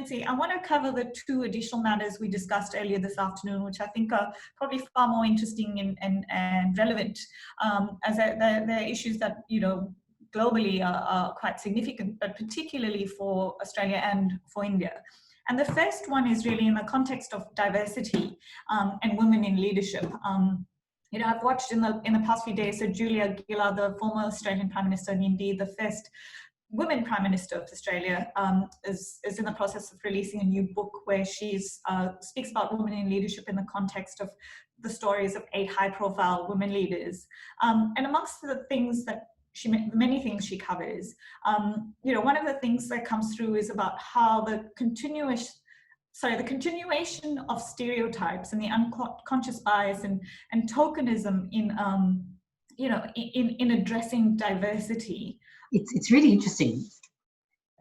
opportunity, I want to cover the two additional matters we discussed earlier this afternoon, which I think are probably far more interesting and relevant, as they're issues that, you know, globally are quite significant, but particularly for Australia and for India. And the first one is really in the context of diversity and women in leadership. You know, I've watched in the past few days, so Julia Gillard, the former Australian Prime Minister, and indeed the first women Prime Minister of Australia, is in the process of releasing a new book where she speaks about women in leadership in the context of the stories of 8 high-profile women leaders. And amongst the things that many things she covers, you know, one of the things that comes through is about how the continuation of stereotypes and the unconscious bias and tokenism in, you know, in addressing diversity. It's really interesting.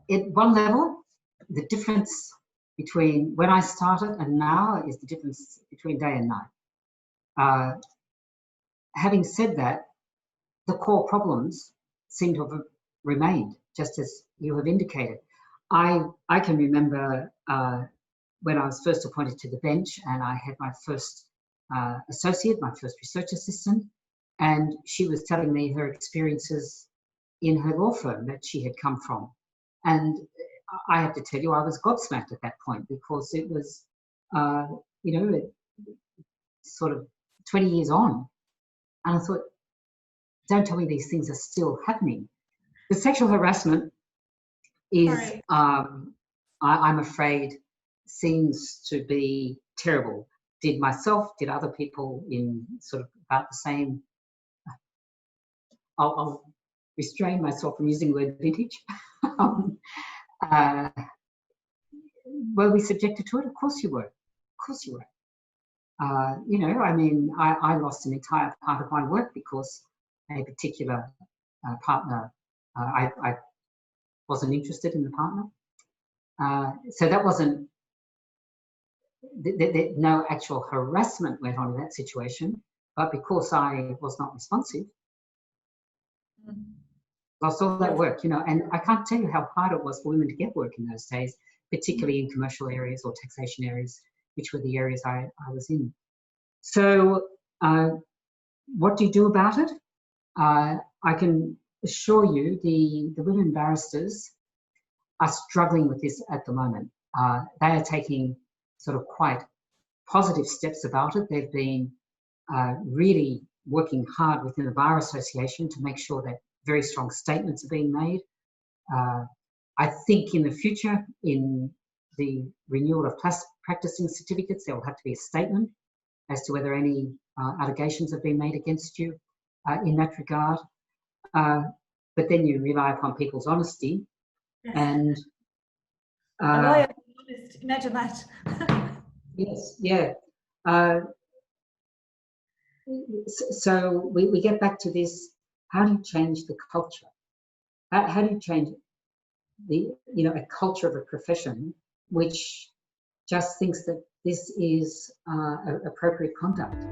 At one level, the difference between when I started and now is the difference between day and night. Having said that, the core problems seem to have remained, just as you have indicated. I can remember when I was first appointed to the bench and I had my first associate, my first research assistant, and she was telling me her experiences in her law firm that she had come from. And I have to tell you, I was gobsmacked at that point, because it was, you know, sort of 20 years on. And I thought, don't tell me these things are still happening. The sexual harassment is, I'm afraid, seems to be terrible. Did other people in sort of about the same, I'll restrain myself from using the word vintage. Were we subjected to it? Of course you were. Of course you were. You know, I mean, I lost an entire part of my work because a particular partner, I wasn't interested in the partner. So that wasn't, no actual harassment went on in that situation, but because I was not responsive, lost all that work, you know. And I can't tell you how hard it was for women to get work in those days, particularly in commercial areas or taxation areas, which were the areas I was in. So what do you do about it? I can assure you the women barristers are struggling with this at the moment. They are taking sort of quite positive steps about it. They've been really working hard within the Bar Association to make sure that very strong statements are being made. I think in the future, in the renewal of practicing certificates, there will have to be a statement as to whether any allegations have been made against you in that regard. But then you rely upon people's honesty. Yes. And a lawyer being honest, imagine that. Yes, yeah. So we get back to this: how do you change the culture? How do you change a culture of a profession which just thinks that this is appropriate conduct?